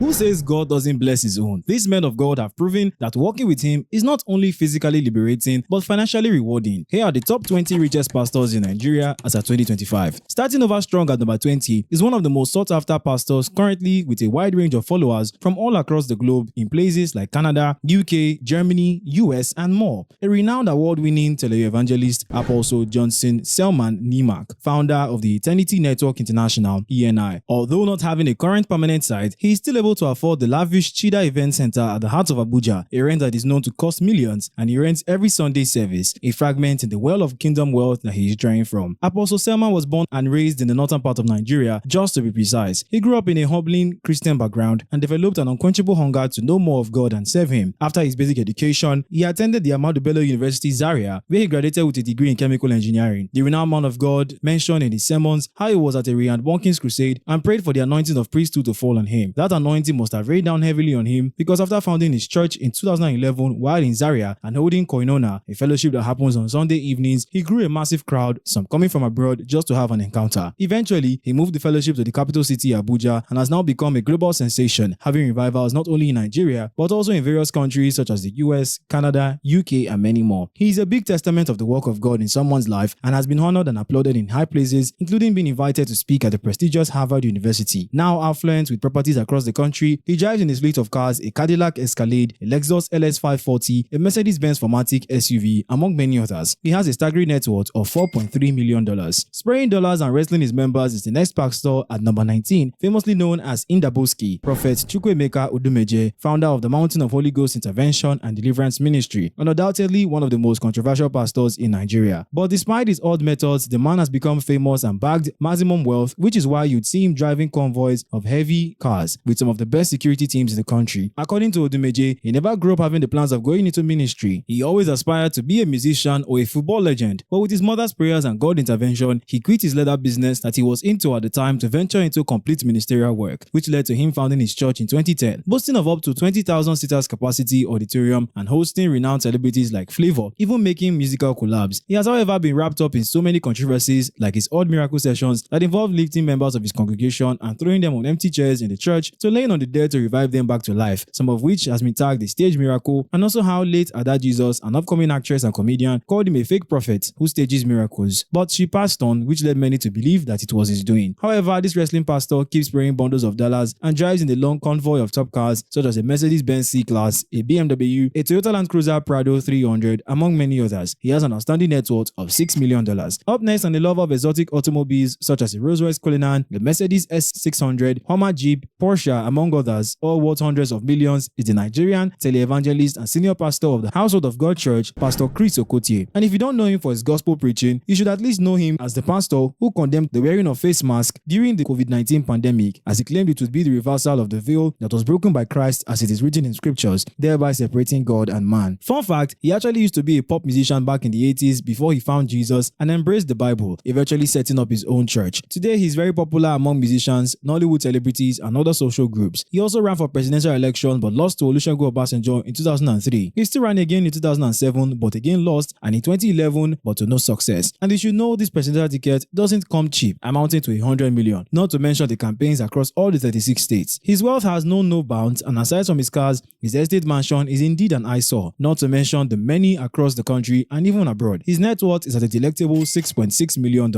Who says God doesn't bless his own? These men of God have proven that working with him is not only physically liberating but financially rewarding. Here are the top 20 richest pastors in Nigeria as of 2025. Starting over strong at number 20 is one of the most sought after pastors currently, with a wide range of followers from all across the globe in places like Canada, UK, Germany, US, and more. A renowned award-winning televangelist, Apostle Johnson Selman Nimak, founder of the Eternity Network International (ENI. Although not having a current permanent site, he is still able to afford the lavish Chida Event Center at the heart of Abuja, a rent that is known to cost millions, and he rents every Sunday service, a fragment in the well of kingdom wealth that he is drawing from. Apostle Selman was born and raised in the northern part of Nigeria, just to be precise. He grew up in a humbling Christian background and developed an unquenchable hunger to know more of God and serve him. After his basic education, he attended the Ahmadu Bello University Zaria, where he graduated with a degree in chemical engineering. The renowned man of God mentioned in his sermons how he was at a Reinhard Bonnke's crusade and prayed for the anointing of priesthood to fall on him. That anointing must have rained down heavily on him, because after founding his church in 2011 while in Zaria and holding Koinona, a fellowship that happens on Sunday evenings, he grew a massive crowd, some coming from abroad just to have an encounter. Eventually, he moved the fellowship to the capital city Abuja and has now become a global sensation, having revivals not only in Nigeria but also in various countries such as the US, Canada, UK, and many more. He is a big testament of the work of God in someone's life and has been honored and applauded in high places, including being invited to speak at the prestigious Harvard University. Now affluent with properties across the country, he drives in his fleet of cars a Cadillac Escalade, a Lexus LS540, a Mercedes-Benz 4MATIC SUV, among many others. He has a staggering net worth of $4.3 million. Spraying dollars and wrestling his members is the next pastor at number 19, famously known as Indaboski, Prophet Chukwuemeka Udumeje, founder of the Mountain of Holy Ghost Intervention and Deliverance Ministry, undoubtedly one of the most controversial pastors in Nigeria. But despite his odd methods, the man has become famous and bagged maximum wealth, which is why you'd see him driving convoys of heavy cars with some of the best security teams in the country. According to Odumeje, he never grew up having the plans of going into ministry. He always aspired to be a musician or a football legend, but with his mother's prayers and God intervention, he quit his leather business that he was into at the time to venture into complete ministerial work, which led to him founding his church in 2010, boasting of up to 20,000 seaters capacity auditorium and hosting renowned celebrities like Flavor, even making musical collabs. He has, however, been wrapped up in so many controversies, like his odd miracle sessions that involve lifting members of his congregation and throwing them on empty chairs in the church to laying on the dead to revive them back to life, some of which has been tagged a stage miracle, and also how late Ada Jesus, an upcoming actress and comedian, called him a fake prophet who stages miracles. But she passed on, which led many to believe that it was his doing. However, this wrestling pastor keeps spraying bundles of dollars and drives in the long convoy of top cars such as a Mercedes-Benz C-Class, a BMW, a Toyota Land Cruiser Prado 300, among many others. He has an outstanding net worth of $6 million. Up next, and the lover of exotic automobiles such as the Rolls-Royce Cullinan, the Mercedes S600, Hummer Jeep, Porsche, among others, all worth hundreds of millions, is the Nigerian televangelist and senior pastor of the Household of God Church, Pastor Chris Okotie. And if you don't know him for his gospel preaching, you should at least know him as the pastor who condemned the wearing of face masks during the COVID-19 pandemic, as he claimed it would be the reversal of the veil that was broken by Christ, as it is written in scriptures, thereby separating God and man. Fun fact, he actually used to be a pop musician back in the 80s before he found Jesus and embraced the Bible, eventually setting up his own church. Today, he's very popular among musicians, Nollywood celebrities, and other social groups. He also ran for presidential election but lost to Olusegun Obasanjo in 2003. He still ran again in 2007 but again lost, and in 2011 but to no success. And you should know this presidential ticket doesn't come cheap, amounting to 100 million, not to mention the campaigns across all the 36 states. His wealth has known no bounds, and aside from his cars, his estate mansion is indeed an eyesore, not to mention the many across the country and even abroad. His net worth is at a delectable $6.6 million.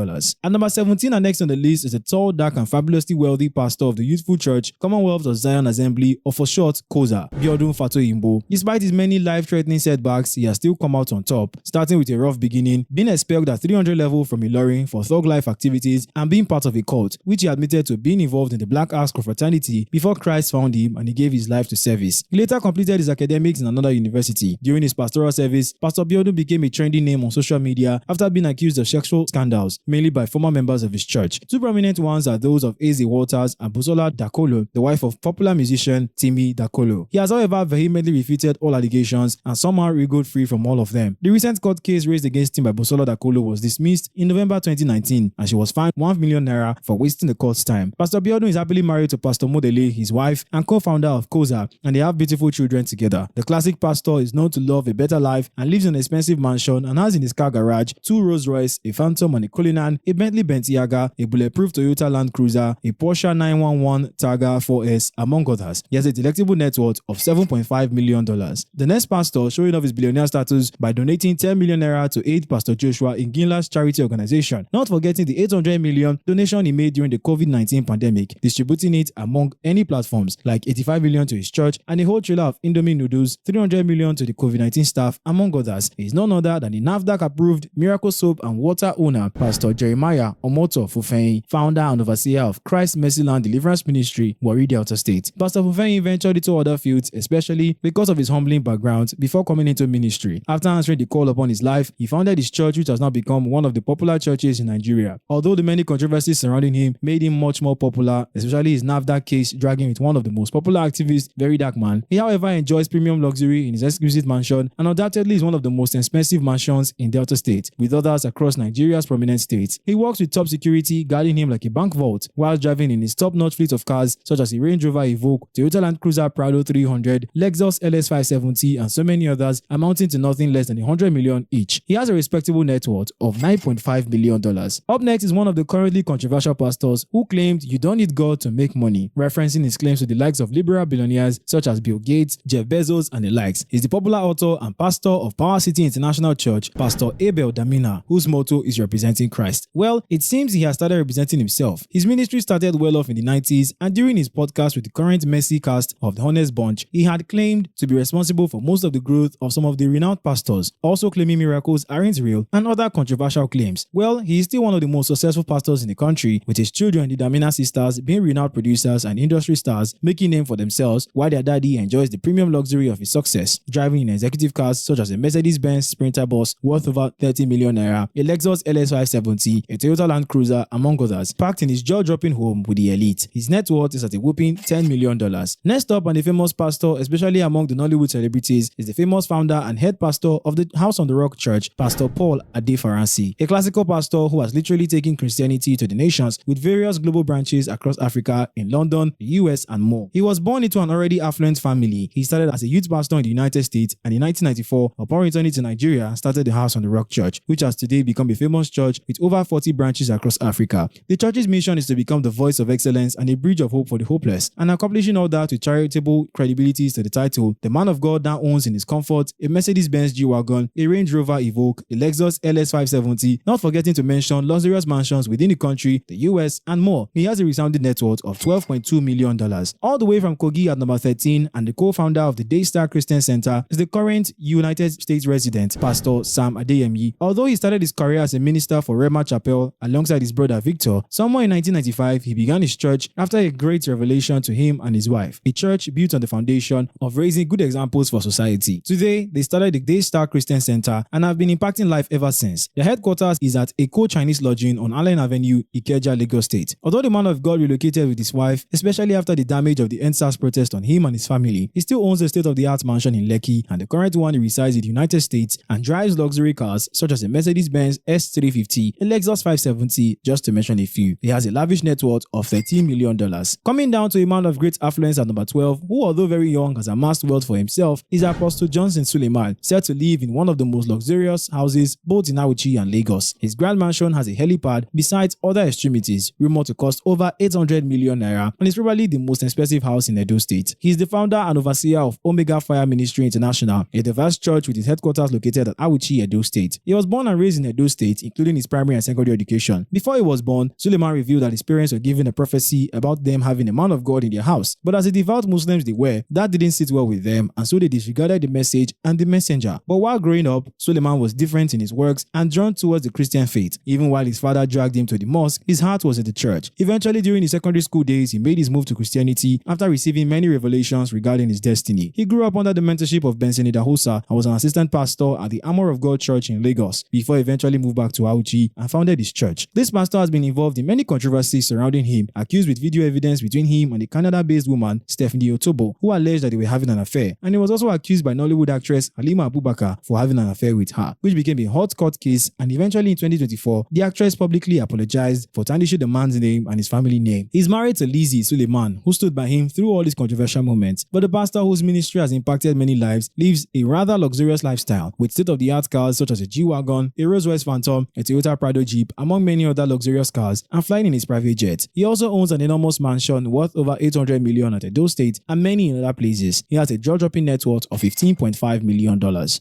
At number 17 and next on the list is a tall, dark, and fabulously wealthy pastor of the youthful church, Commonwealth of Zion Assembly, or for short, KOZA, Biodun Fatoyimbo. Despite his many life-threatening setbacks, he has still come out on top, starting with a rough beginning, being expelled at 300 level from Ilorin for thug life activities and being part of a cult, which he admitted to being involved in the Black Axe fraternity before Christ found him and he gave his life to service. He later completed his academics in another university. During his pastoral service, Pastor Biodun became a trendy name on social media after being accused of sexual scandals, mainly by former members of his church. Two prominent ones are those of Eze Walters and Busola Dakolo, the wife of popular musician Timi Dakolo. He has, however, vehemently refuted all allegations and somehow wriggled free from all of them. The recent court case raised against him by Busola Dakolo was dismissed in November 2019, and she was fined 1 million naira for wasting the court's time. Pastor Biodun is happily married to Pastor Modele, his wife, and co-founder of KOZA, and they have beautiful children together. The classic pastor is known to love a better life and lives in an expensive mansion and has in his car garage 2 Rolls Royce, a Phantom and a Cullinan, a Bentley Bentayga, a bulletproof Toyota Land Cruiser, a Porsche 911 Targa 4 US, among others. He has a delectable net worth of $7.5 million. The next pastor showing off his billionaire status by donating 10 million naira to aid Pastor Joshua in Ginla's charity organization, not forgetting the 800 million donation he made during the COVID-19 pandemic, distributing it among any platforms like 85 million to his church and a whole trailer of Indomie noodles, 300 million to the COVID-19 staff, among others. He is none other than the NAFDAC-approved Miracle Soap and Water owner, Pastor Jeremiah Omoto Fufeyin, founder and overseer of Christ Mercy Land Deliverance Ministry, Warri Delta State. Pastor Fufeyin ventured into other fields, especially because of his humbling background before coming into ministry. After answering the call upon his life, he founded his church, which has now become one of the popular churches in Nigeria. Although the many controversies surrounding him made him much more popular, especially his NAFDAC case dragging with one of the most popular activists, Very Dark Man, he however enjoys premium luxury in his exquisite mansion and undoubtedly is one of the most expensive mansions in Delta State, with others across Nigeria's prominent states. He works with top security guarding him like a bank vault while driving in his top-notch fleet of cars such as a Range Rover Evoque, Toyota Land Cruiser Prado 300, Lexus LS570 and so many others, amounting to nothing less than 100 million each. He has a respectable net worth of $9.5 million. Up next is one of the currently controversial pastors who claimed you don't need God to make money, referencing his claims to the likes of liberal billionaires such as Bill Gates, Jeff Bezos and the likes. He's the popular author and pastor of Power City International Church, Pastor Abel Damina, whose motto is representing Christ. Well, it seems he has started representing himself. His ministry started well off in the 90s, and during his podcast with the current Mercy cast of The Honest Bunch, he had claimed to be responsible for most of the growth of some of the renowned pastors, also claiming miracles aren't real and other controversial claims. Well, he is still one of the most successful pastors in the country, with his children, the Damina sisters, being renowned producers and industry stars, making name for themselves, while their daddy enjoys the premium luxury of his success, driving in executive cars such as a Mercedes-Benz Sprinter bus worth over 30 million naira, a Lexus LS570, a Toyota Land Cruiser, among others, packed in his jaw-dropping home with the elite. His net worth is at a whopping $10 million. Next up, and the famous pastor, especially among the Nollywood celebrities, is the famous founder and head pastor of the House on the Rock Church, Pastor Paul Adefaransi, a classical pastor who has literally taken Christianity to the nations with various global branches across Africa, in London, the US, and more. He was born into an already affluent family. He started as a youth pastor in the United States, and in 1994, upon returning to Nigeria, started the House on the Rock Church, which has today become a famous church with over 40 branches across Africa. The church's mission is to become the voice of excellence and a bridge of hope for the hopeless, and accomplishing all that with charitable credibilities to the title. The man of God now owns in his comfort a Mercedes-Benz G-Wagon, a Range Rover Evoque, a Lexus LS570, not forgetting to mention luxurious mansions within the country, the US, and more. He has a resounding net worth of $12.2 million. All the way from Kogi at number 13, and the co-founder of the Daystar Christian Center is the current United States resident, Pastor Sam Adeyemi. Although he started his career as a minister for Rema Chapel alongside his brother Victor, somewhere in 1995, he began his church after a great revelation to him and his wife, a church built on the foundation of raising good examples for society. Today, they started the Daystar Christian Center and have been impacting life ever since. Their headquarters is at Eko Chinese Lodging on Allen Avenue, Ikeja, Lagos State. Although the man of God relocated with his wife, especially after the damage of the EndSARS protest on him and his family, he still owns a state-of-the-art mansion in Lekki, and the current one he resides in the United States and drives luxury cars such as a Mercedes-Benz S350, a Lexus 570, just to mention a few. He has a lavish net worth of $13 million. Coming down to a man of great affluence at number 12, who although very young has amassed wealth for himself, is Apostle Johnson Suleiman, said to live in one of the most luxurious houses both in Auchi and Lagos. His grand mansion has a helipad besides other extremities, rumored to cost over 800 million naira, and is probably the most expensive house in Edo State. He is the founder and overseer of Omega Fire Ministry International, a diverse church with its headquarters located at Auchi, Edo State. He was born and raised in Edo State, including his primary and secondary education. Before he was born, Suleiman revealed that his parents were given a prophecy about them having a man of God in their house, but as a devout Muslims they were, that didn't sit well with them, and so they disregarded the message and the messenger. But while growing up, Suleiman was different in his works and drawn towards the Christian faith. Even while his father dragged him to the mosque, his heart was in the church. Eventually, during his secondary school days, he made his move to Christianity after receiving many revelations regarding his destiny. He grew up under the mentorship of Benson Idahosa and was an assistant pastor at the Armor of God Church in Lagos before eventually moved back to Auchi and founded his church. This pastor has been involved in many controversies surrounding him, accused with video evidence between him and a Canada-based woman, Stephanie Otobo, who alleged that they were having an affair, and he was also accused by Nollywood actress Halima Abubakar for having an affair with her, which became a hot court case, and eventually in 2024, the actress publicly apologized for tarnishing the man's name and his family name. He's married to Lizzie Suleiman, who stood by him through all these controversial moments, but the pastor whose ministry has impacted many lives lives a rather luxurious lifestyle with state-of-the-art cars such as a G-Wagon, a Rolls-Royce Phantom, a Toyota Prado Jeep, among many other luxurious cars, and flying in his private jet. He also owns an enormous mansion worth over over 800 million at Edo State and many in other places. He has a jaw-dropping net worth of $15.5 million.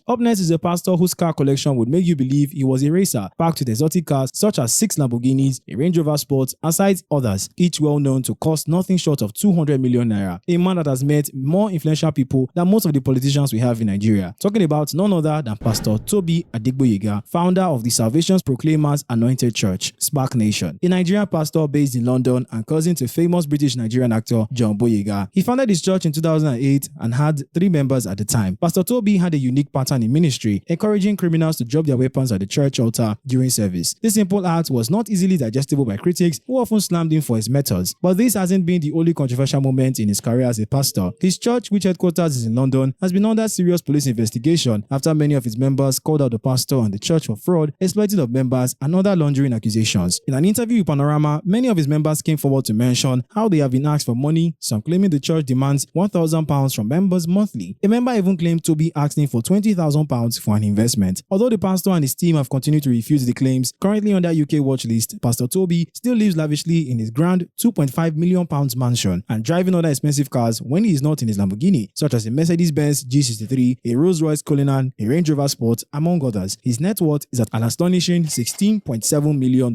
Up next is a pastor whose car collection would make you believe he was a racer, packed with exotic cars such as 6 Lamborghinis, a Range Rover Sport, aside others, each well known to cost nothing short of 200 million naira. A man that has met more influential people than most of the politicians we have in Nigeria. Talking about none other than Pastor Tobi Adegboyega, founder of the Salvation Proclaimers Anointed Church, Spark Nation, a Nigerian pastor based in London and cousin to famous British Nigerian actor John Boyega. He founded his church in 2008 and had 3 members at the time. Pastor Tobi had a unique pattern in ministry, encouraging criminals to drop their weapons at the church altar during service. This simple act was not easily digestible by critics who often slammed him for his methods, but this hasn't been the only controversial moment in his career as a pastor. His church, which headquarters is in London, has been under serious police investigation after many of his members called out the pastor and the church for fraud, exploiting of members, and other laundering accusations. In an interview with Panorama, many of his members came forward to mention how they have been asked for money, some claiming the church demands £1,000 from members monthly. A member even claimed Tobi asked him for £20,000 for an investment. Although the pastor and his team have continued to refuse the claims, currently under UK watch list, Pastor Tobi still lives lavishly in his grand £2.5 million mansion and driving other expensive cars when he is not in his Lamborghini, such as a Mercedes-Benz G63, a Rolls-Royce Cullinan, a Range Rover Sport, among others. His net worth is at an astonishing $16.7 million.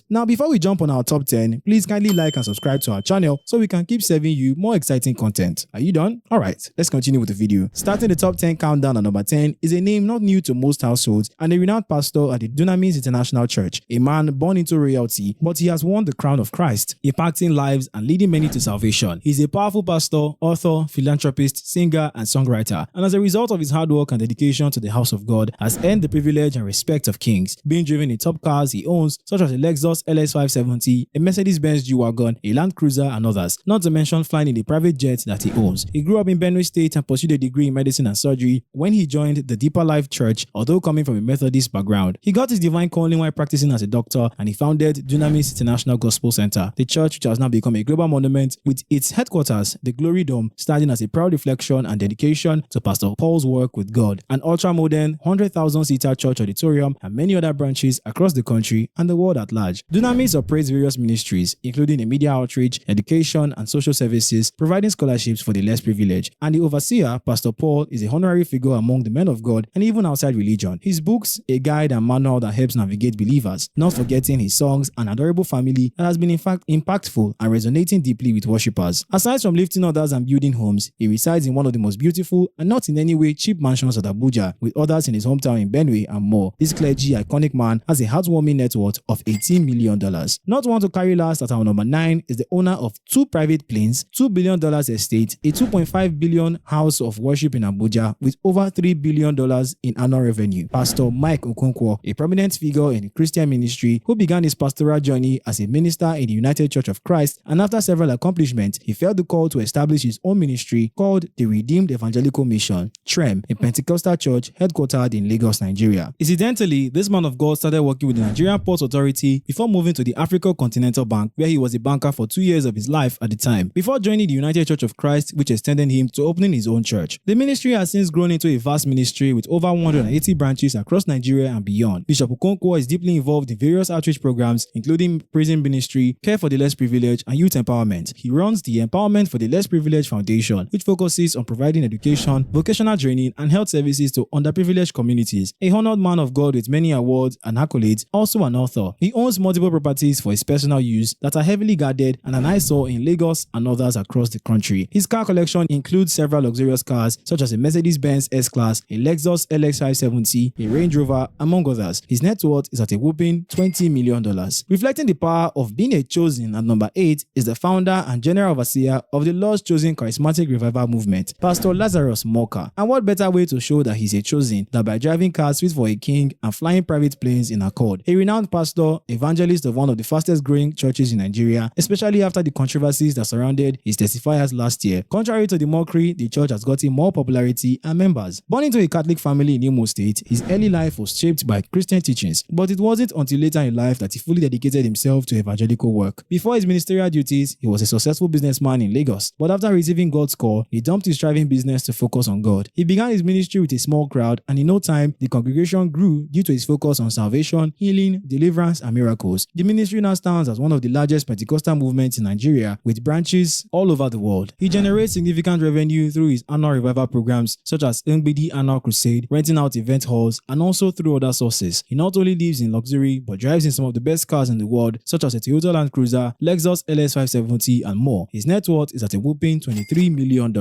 Now, before we jump on our top 10, please kindly like and subscribe to our channel so we can keep serving you more exciting content. Are you done? Alright, let's continue with the video. Starting the top 10 countdown at number 10 is a name not new to most households and a renowned pastor at the Dunamis International Church, a man born into royalty, but he has won the crown of Christ, impacting lives and leading many to salvation. He's a powerful pastor, author, philanthropist, singer, and songwriter, and as a result of his hard work and dedication to the house of God, has earned the privilege and respect of kings, being driven in top cars he owns, such as a Lexus LS570, a Mercedes-Benz G-Wagon, a Land Cruiser, and others, not to mention flying in a private jet that he owns. He grew up in Benue State and pursued a degree in medicine and surgery when he joined the Deeper Life Church, although coming from a Methodist background. He got his divine calling while practicing as a doctor, and he founded Dunamis International Gospel Center, the church which has now become a global monument with its headquarters, the Glory Dome, standing as a proud reflection and dedication to Pastor Paul's work with God. An ultra-modern 100,000-seater church auditorium and many other branches across the country and the world at large. Dunamis operates various ministries, including a media outreach, education, and social services, providing scholarships for the less privileged. And the overseer, Pastor Paul, is a honorary figure among the men of God and even outside religion. His books, a guide and manual that helps navigate believers, not forgetting his songs and adorable family that has been in fact impactful and resonating deeply with worshippers. Aside from lifting others and building homes, he resides in one of the most beautiful and not in any way cheap mansions at Abuja, with others in his hometown in Benue and more. This clergy iconic man has a heartwarming net worth of $18 million. Not one to carry last at our number 9 is the owner of 2 private planes, $2 billion estate, a $2.5 billion house of worship in Abuja with over $3 billion in annual revenue. Pastor Mike Okonkwo, a prominent figure in the Christian ministry who began his pastoral journey as a minister in the United Church of Christ, and after several accomplishments, he felt the call to establish his own ministry called the Redeemed Evangelical Mission, TREM, a Pentecostal church headquartered in Lagos, Nigeria. Incidentally, this man of God started working with the Nigerian Ports Authority before moving to the Africa Continental Bank, where he was a banker for 2 years of his life at the time, before joining the United Church of Christ, which extended him to opening his own church. The ministry has since grown into a vast ministry with over 180 branches across Nigeria and beyond. Bishop Okonkwo is deeply involved in various outreach programs, including prison ministry, care for the less privileged, and youth empowerment. He runs the Empowerment for the Less Privileged Foundation, which focuses on providing education, vocational training, and health services to underprivileged communities. A honored man of God with many awards and accolades, also an author. He owns multiple properties for his personal use that are heavily guarded and an eyesore in Lagos and others across the country. His car collection includes several luxurious cars such as a Mercedes-Benz S-Class, a Lexus LX570, a Range Rover, among others. His net worth is at a whopping $20 million. Reflecting the power of being a chosen, at number 8 is the founder and general overseer of the Lord's Chosen Charismatic Revival Movement, Pastor Lazarus Moka. And what better way to show that he's a chosen than by driving cars fit for a king and flying private planes in accord. A renowned pastor, evangelist of one of the fastest growing churches in Nigeria, especially after the controversies that surrounded his testifiers last year. Contrary to the mockery, the church has gotten more popularity and members. Born into a Catholic family in Imo State, his early life was shaped by Christian teachings, but it wasn't until later in life that he fully dedicated himself to evangelical work. Before his ministerial duties, he was a successful businessman in Lagos, but after receiving God's call, he dumped his thriving business to focus on God. He began his ministry with a small crowd, and in no time, the congregation grew due to his focus on salvation, healing, deliverance, and miracles. The ministry now stands as one of the largest Pentecostal movements in Nigeria, with with branches all over the world. He generates significant revenue through his annual revival programs such as Ngbidi Annual Crusade, renting out event halls, and also through other sources. He not only lives in luxury but drives in some of the best cars in the world such as a Toyota Land Cruiser, Lexus LS570, and more. His net worth is at a whopping $23 million.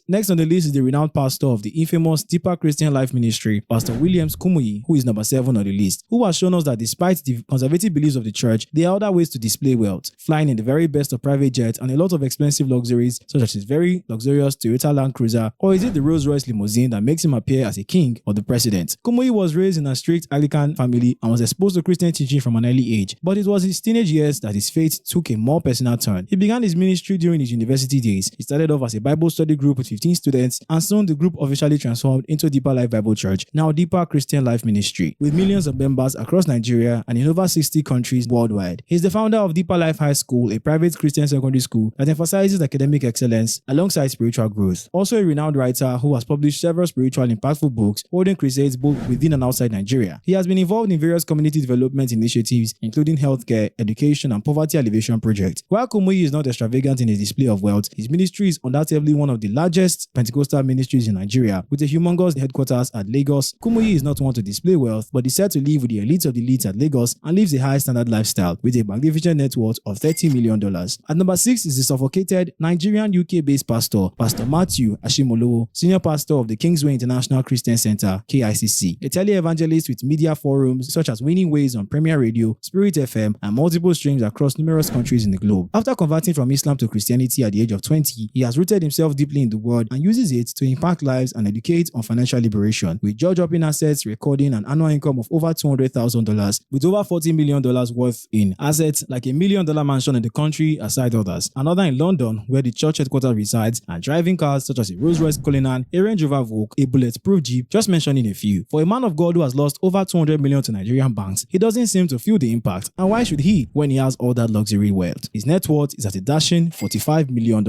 Next on the list is the renowned pastor of the infamous Deeper Christian Life Ministry, Pastor Williams Kumuyi, who is number 7 on the list, who has shown us that despite the conservative beliefs of the church, there are other ways to display wealth, flying in the very best of private jets and a lot of expensive luxuries such as his very luxurious Toyota Land Cruiser, or is it the Rolls-Royce limousine that makes him appear as a king or the president? Kumuyi was raised in a strict Anglican family and was exposed to Christian teaching from an early age, but it was his teenage years that his faith took a more personal turn. He began his ministry during his university days. He started off as a Bible study group with 15 students, and soon the group officially transformed into Deeper Life Bible Church, now Deeper Christian Life Ministry, with millions of members across Nigeria and in over 60 countries worldwide. He is the founder of Deeper Life High School, a private Christian secondary school that emphasizes academic excellence alongside spiritual growth. Also a renowned writer who has published several spiritual impactful books, holding crusades both within and outside Nigeria. He has been involved in various community development initiatives, including healthcare, education, and poverty alleviation projects. While Kumuyi is not extravagant in his display of wealth, his ministry is undoubtedly one of the largest Pentecostal ministries in Nigeria, with a humongous headquarters at Lagos. Kumuyi is not one to display wealth, but is said to live with the elites of the elites at Lagos and lives a high standard lifestyle with a magnificent net worth of $30 million. At number 6 is the suffocated Nigerian UK-based pastor, Pastor Matthew Ashimolowo, senior pastor of the Kingsway International Christian Center, KICC, a tele-evangelist with media forums such as Winning Ways on Premier Radio, Spirit FM, and multiple streams across numerous countries in the globe. After converting from Islam to Christianity at the age of 20, he has rooted himself deeply in the word and uses it to impact lives and educate on financial liberation, with jaw-dropping assets recording an annual income of over $200,000, with over $40 million worth in assets like $1 million mansion in the country aside others, another in London where the church headquarters resides, and driving cars such as a Rolls-Royce Cullinan, a Range Rover Vogue, a bulletproof Jeep, just mentioning a few. For a man of God who has lost over $200 million to Nigerian banks, he doesn't seem to feel the impact, and why should he when he has all that luxury wealth? His net worth is at a dashing $45 million.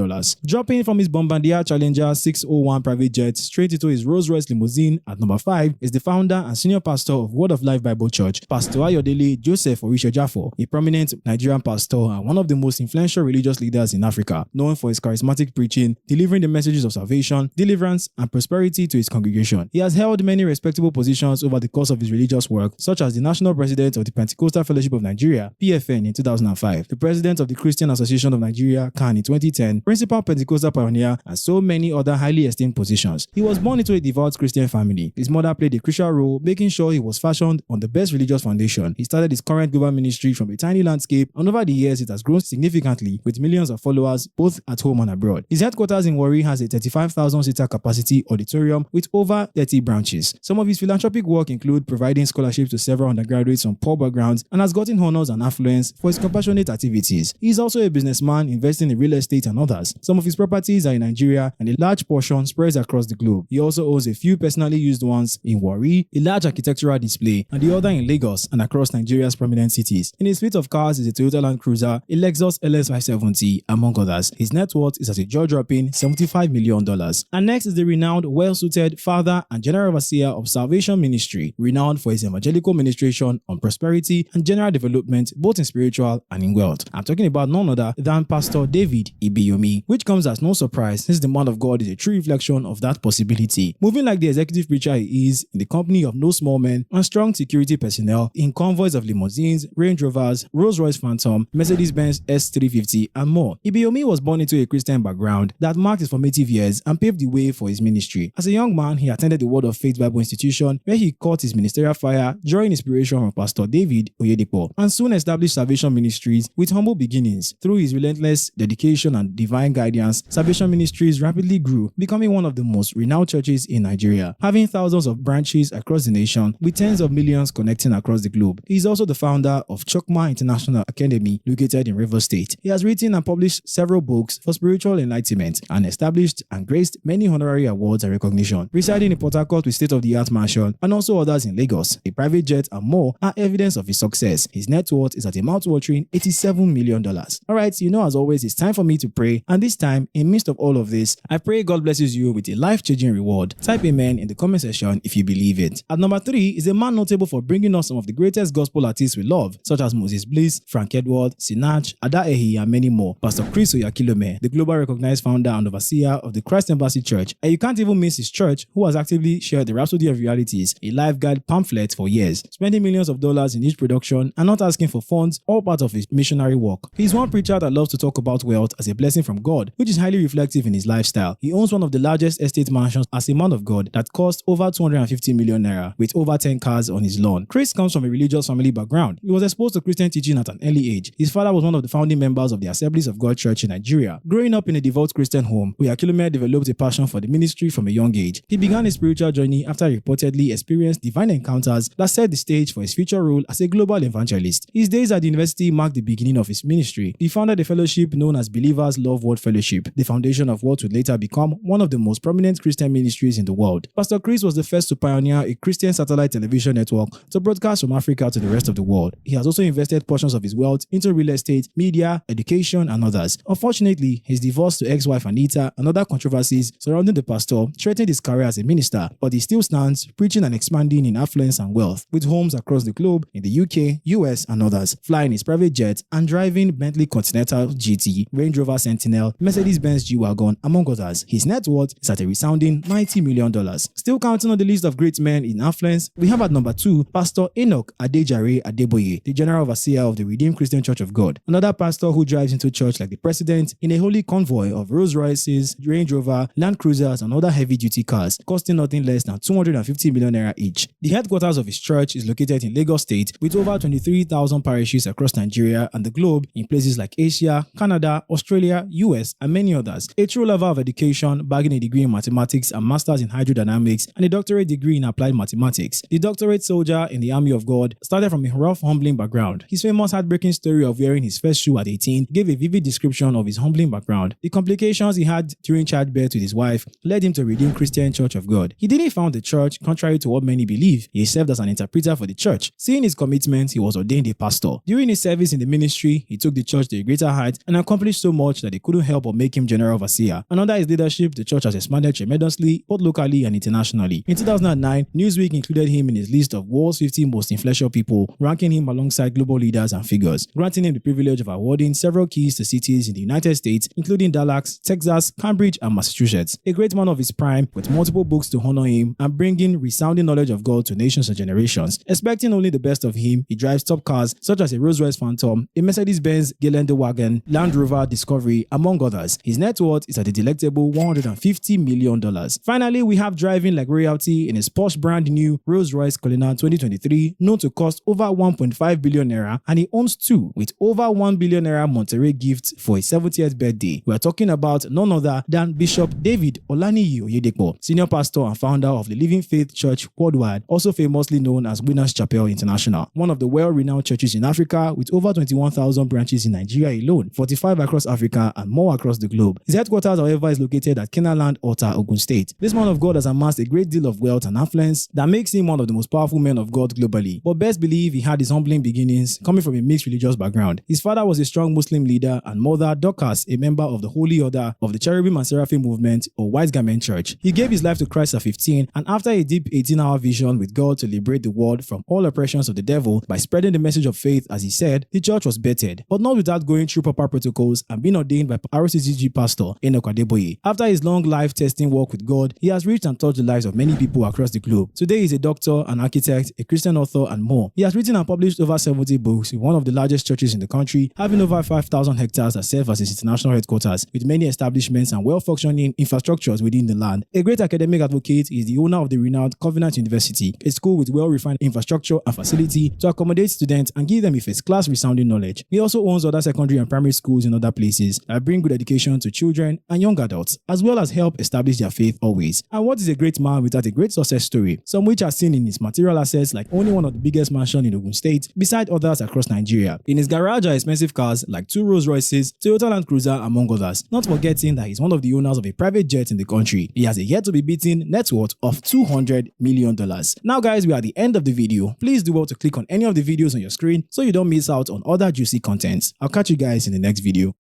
Dropping from his Bombardier Challenger 601 private jet straight into his Rolls-Royce limousine at number 5 is the founder and senior pastor of Word of Life Bible Church, Pastor Ayodele Joseph Orisha-Jafo, a prominent Nigerian pastor and one of the most influential religious leaders in Africa, known for his charismatic preaching, delivering the messages of salvation, deliverance, and prosperity to his congregation. He has held many respectable positions over the course of his religious work, such as the National President of the Pentecostal Fellowship of Nigeria, PFN, in 2005, the President of the Christian Association of Nigeria, CAN, in 2010, Principal Pentecostal Pioneer, and so many other highly esteemed positions. He was born into a devout Christian family. His mother played a crucial role, making sure he was fashioned on the best religious foundation. He started his current global ministry from a tiny landscape, and over the years it has grown significantly with millions of followers both at home and abroad. His headquarters in Warri has a 35,000-seater capacity auditorium with over 30 branches. Some of his philanthropic work include providing scholarships to several undergraduates from poor backgrounds and has gotten honors and affluence for his compassionate activities. He is also a businessman investing in real estate and others. Some of his properties are in Nigeria and a large portion spreads across the globe. He also owns a few personally used ones in Warri, a large architectural display, and the other in Lagos and across Nigeria's prominent cities. In his fleet of cars is a Toyota Land Cruiser, a Lexus LS570, among others. His net worth is at a jaw-dropping $75 million. And next is the renowned, well-suited father and general overseer of Salvation Ministry, renowned for his evangelical ministration on prosperity and general development, both in spiritual and in wealth. I'm talking about none other than Pastor David Ibiyomi, which comes as no surprise since the man of God is a true reflection of that possibility. Moving like the executive preacher he is, in the company of no small men and strong security personnel, in convoys of limousines, Range Rovers, Rolls-Royce Phantom, Mercedes-Benz S350, and more. Ibiyomi was born into a Christian background that marked his formative years and paved the way for his ministry. As a young man, he attended the Word of Faith Bible Institution, where he caught his ministerial fire, drawing inspiration from Pastor David Oyedepo, and soon established Salvation Ministries with humble beginnings. Through his relentless dedication and divine guidance, Salvation Ministries rapidly grew, becoming one of the most renowned churches in Nigeria, having thousands of branches across the nation, with tens of millions connecting across the globe. He is also the founder of Chokma International Academy, located in Rivers State. He has written and published several books for spiritual enlightenment and established and graced many honorary awards and recognition, residing in Port Harcourt with state-of-the-art mansion and also others in Lagos. A private jet and more are evidence of his success. His net worth is at a mouth-watering $87 million. Alright, as always, it's time for me to pray, and this time, in midst of all of this, I pray God blesses you with a life-changing reward. Type amen in the comment section if you believe it. At number 3 is a man notable for bringing us some of the greatest gospel artists we love, such as Moses Bliss, Frank Edward, Sinach, Ada Ehi, and many more. Pastor Chris Oyakilome, the global recognized founder and overseer of the Christ Embassy Church. And you can't even miss his church, who has actively shared the Rhapsody of Realities, a life guide pamphlet for years, spending millions of dollars in each production and not asking for funds, all part of his missionary work. He's one preacher that loves to talk about wealth as a blessing from God, which is highly reflective in his lifestyle. He owns one of the largest estate mansions as a man of God that cost over 250 million naira with over 10 cars on his lawn. Chris comes from a religious family background. He was exposed to Christian teaching at an early age. His father was one of the founding members of the Assemblies of God Church in Nigeria. Growing up in a devout Christian home, Oyakilome developed a passion for the ministry from a young age. He began his spiritual journey after he reportedly experienced divine encounters that set the stage for his future role as a global evangelist. His days at the university marked the beginning of his ministry. He founded a fellowship known as Believers Love Word Fellowship, the foundation of what would later become one of the most prominent Christian ministries in the world. Pastor Chris was the first to pioneer a Christian satellite television network to broadcast from Africa to the rest of the world. He has also invested portions of his wealth into real estate, media, education, and others. Unfortunately, his divorce to ex-wife Anita and other controversies surrounding the pastor threatened his career as a minister, but he still stands preaching and expanding in affluence and wealth, with homes across the globe in the UK, US, and others, flying his private jet and driving Bentley Continental GT, Range Rover Sentinel, Mercedes-Benz G-Wagon, among others. His net worth is at a resounding $90 million. Still counting on the list of great men in affluence, we have at number 2, Pastor Enoch Adejare Adeboye, the general overseer of the Redeemed Christian Church of God. Another pastor who drives into church like the president in a holy convoy of Rolls Royces, Range Rover, Land Cruisers, and other heavy-duty cars, costing nothing less than 250 million naira each. The headquarters of his church is located in Lagos State, with over 23,000 parishes across Nigeria and the globe in places like Asia, Canada, Australia, US, and many others. A true lover of education, bagging a degree in mathematics and masters in hydrodynamics and a doctorate degree in applied mathematics. The doctorate soldier in the Army of God started from a rough, humbling background. His famous heartbreaking story of wearing his first shoe at 18 gave a vivid description of his humbling background. The complications he had during childbirth with his wife led him to Redeemed Christian Church of God. He didn't found the church, contrary to what many believe. He served as an interpreter for the church. Seeing his commitment, he was ordained a pastor. During his service in the ministry, he took the church to a greater height and accomplished so much that they couldn't help but make him general overseer. And under his leadership, the church has expanded tremendously, both locally and internationally. In 2009, Newsweek included him in his list of world's 50 most influential people, ranking him alongside global leaders and figures, granting him the privilege of awarding several keys to cities in the United States, including Dallas, Texas, Cambridge, and Massachusetts. A great man of his prime, with multiple books to honor him and bringing resounding knowledge of God to nations and generations. Expecting only the best of him, he drives top cars such as a Rolls-Royce Phantom, a Mercedes-Benz Geländewagen, Land Rover Discovery, among others. His net worth is at a delectable $150 million. Finally, we have driving like royalty in his posh brand new Rolls-Royce Cullinan 2023, known to cost over 1.5 billion naira, and he owns two with over 1 billion naira Monterey gifts for his 70th birthday. We are talking about none other than Bishop David Olaniyi Oyedepo, senior pastor and founder of the Living Faith Church Worldwide, also famously known as Winners Chapel International, one of the well-renowned churches in Africa with over 21,000 branches in Nigeria alone, 45 across Africa and more across the globe. His headquarters, however, is located at Kenaland, Ota, Ogun State. This man of God has amassed a great deal of wealth and affluence that makes him one of the most powerful men of God globally. But best believe he had his humbling beginnings coming from a mixed religious background. His father was a strong Muslim leader and mother, Dorcas, a member of the Holy Order of the Cherubim and Seraphim movement or White Garment Church. He gave his life to Christ at 15, and after a deep 18-hour vision with God to liberate the world from all oppressions of the devil by spreading the message of faith, as he said, the church was bettered, but not without going through proper protocols and being ordained by RCCG pastor Enoch Adeboye. After his long life-testing walk with God, he has reached and touched the lives of many people across the globe. Today, he is a doctor, an architect, a Christian author, and more. He has written and published over 70 books in one of the largest churches in the country, having over 5,000 hectares that serve as his international headquarters, with many establishments and well-functioning infrastructures within the land. A great academic advocate, he is the owner of the renowned Covenant University, a school with well-refined infrastructure and facility to accommodate students and give them a first-class resounding knowledge. He also owns other secondary and primary schools in other places that bring good education to children and young adults, as well as help establish their faith always. And what is a great man without a great success story? Some which are seen in his material assets, like owning one of the biggest mansions in Ogun State, beside others across Nigeria. In his garage are expensive cars like 2 Rolls Royces, Toyota Land Cruiser, among others. Not forgetting that he's one of the owners of a private jet in the country. He has a yet to be beaten net worth of $200 million. Now guys, we are at the end of the video. Please do well to click on any of the videos on your screen so you don't miss out on other juicy contents. I'll catch you guys in the next video.